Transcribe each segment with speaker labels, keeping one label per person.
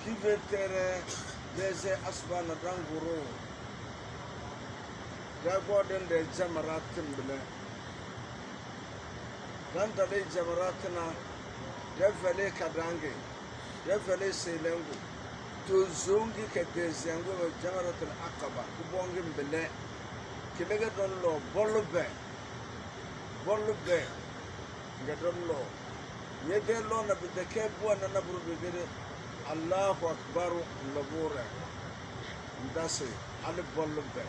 Speaker 1: Qui veut terre des asbana d'angoro? D'abord des jamaratim bile. Dans les jamaratina, devait kadange, devait selengo. Tuzungi que des yango jamaratin akaba, kubongim bile. Kilega don lo, bolube, gadon lo. Yede lo na bideke bua na naburu bidere. Allahu Akbar labura. Ndase ali bolube.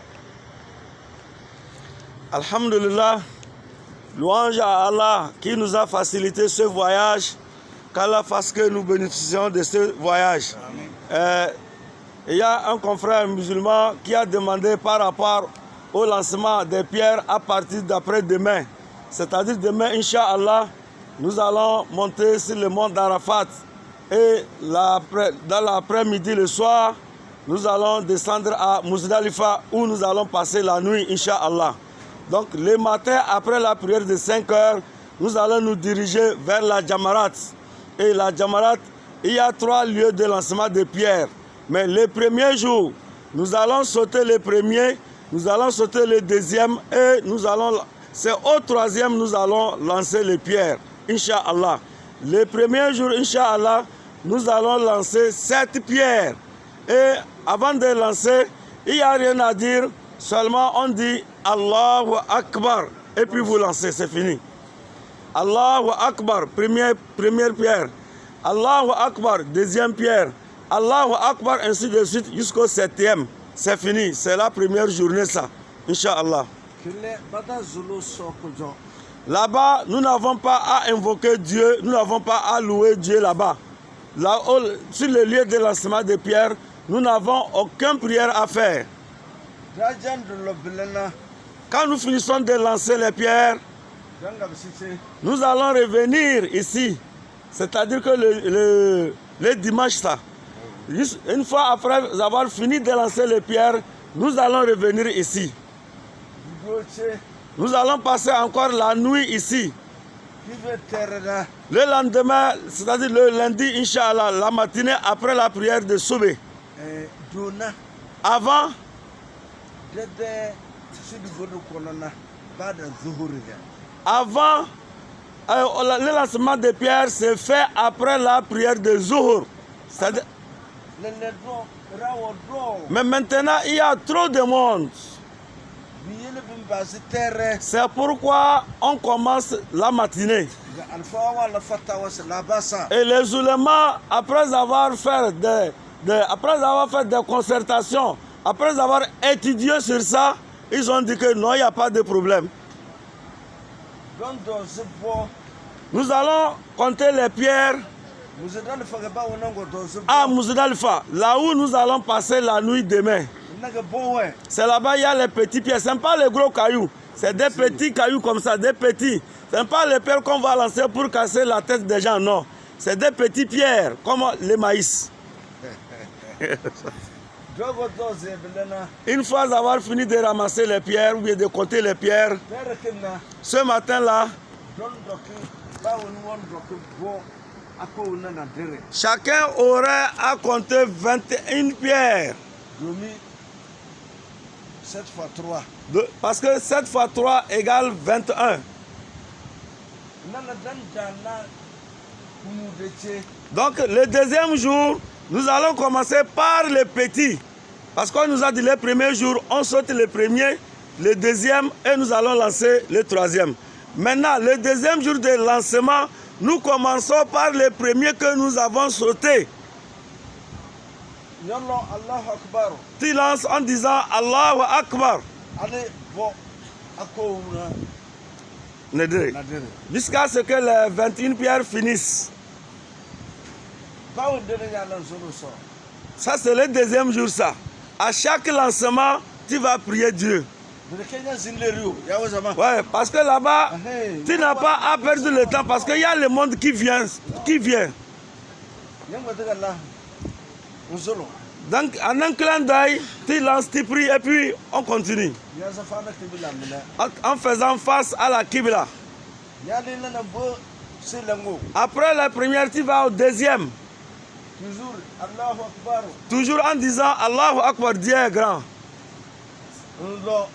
Speaker 2: Alhamdulillah, louange à Allah qui nous a facilité ce voyage, qu'Allah fasse que nous bénéficions de ce voyage. Il y a un confrère musulman qui a demandé par rapport au lancement des pierres à partir d'après-demain. C'est-à-dire demain, Inch'Allah, nous allons monter sur le mont d'Arafat. Et dans l'après-midi, le soir, nous allons descendre à Muzdalifa où nous allons passer la nuit, Inch'Allah. Donc, le matin, après la prière de 5 heures, nous allons nous diriger vers la Jamarat. Et la Jamarat, il y a 3 lieux de lancement de pierres. Mais le premier jour, nous allons sauter le premier, nous allons sauter le deuxième et c'est au troisième nous allons lancer les pierres, Inch'Allah. Le premier jour, Inch'Allah, nous allons lancer 7 pierres. Et avant de lancer, il n'y a rien à dire, seulement on dit Allahu Akbar. Et puis vous lancez, c'est fini. Allahu Akbar, première pierre. Allahu Akbar, deuxième pierre. Allahu Akbar, ainsi de suite jusqu'au 7e. C'est fini, c'est la première journée ça, Inch'Allah. Là-bas, nous n'avons pas à invoquer Dieu, nous n'avons pas à louer Dieu là-bas. Là, sur le lieu de lancement des pierres, nous n'avons aucune prière à faire. Quand nous finissons de lancer les pierres, nous allons revenir ici. C'est-à-dire que le dimanche, ça. Une fois après avoir fini de lancer les pierres, nous allons revenir ici. Nous allons passer encore la nuit ici. Le lendemain, c'est-à-dire le lundi, Inch'Allah, la matinée après la prière de Soubé. Avant, le lancement des pierres se fait après la prière de Zuhur. Mais maintenant, il y a trop de monde. C'est pourquoi on commence la matinée. Et les oulémas, après avoir fait des concertations, après avoir étudié sur ça, ils ont dit que non, il n'y a pas de problème. Nous allons compter les pierres à Muzdalifa, là où nous allons passer la nuit demain. C'est là-bas, il y a les petits pierres. Ce n'est pas les gros cailloux. C'est des petits cailloux comme ça, des petits. Ce n'est pas les pierres qu'on va lancer pour casser la tête des gens, non. C'est des petits pierres, comme les maïs. Une fois avoir fini de ramasser les pierres ou bien de compter les pierres, ce matin-là, chacun aurait à compter 21 pierres.
Speaker 1: 7 fois 3.
Speaker 2: Parce que 7 fois 3 égale 21. Donc le deuxième jour, nous allons commencer par les petits. Parce qu'on nous a dit le premier jour, on saute le premier, le deuxième et nous allons lancer le troisième. Maintenant, le deuxième jour de lancement, nous commençons par le premier que nous avons sauté. Tu lances en disant Allahu Akbar. Jusqu'à ce que les 21 pierres finissent. Ça, c'est le deuxième jour, ça. À chaque lancement, tu vas prier Dieu. Ouais, parce que là-bas, tu n'as pas à perdre le temps parce qu'il y a le monde qui vient. Donc, en un clin d'œil, tu lances, tu pries et puis on continue. En faisant face à la Qibla. Après la première, tu vas au deuxième.
Speaker 1: toujours Allahu Akbar.
Speaker 2: Toujours en disant Allahu Akbar, Dieu est grand.
Speaker 1: Lo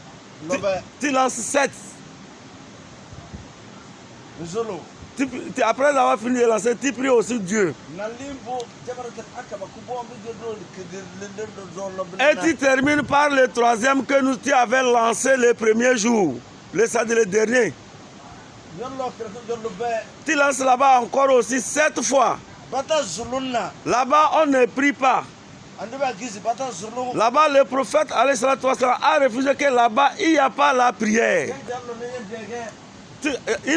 Speaker 1: lobe
Speaker 2: Tu lances 7.
Speaker 1: nzolo.
Speaker 2: Après avoir fini de lancer, tu pries aussi Dieu.
Speaker 1: Nalimbo jabarata akaba kubo mi do lobe.
Speaker 2: Et tu termines par le troisième que tu avais lancé le premier jour. C'est-à-dire le dernier.
Speaker 1: Yallo kerto do lobe.
Speaker 2: Tu lances là-bas encore aussi 7 fois.
Speaker 1: Bata zulunna.
Speaker 2: Là-bas, on ne prie pas.
Speaker 1: Andeba gizi bata zulu.
Speaker 2: Là-bas, le prophète alayhi salatu wassalam, a refusé que là-bas, il n'y a pas la prière.
Speaker 1: Yallo ne yende.
Speaker 2: Il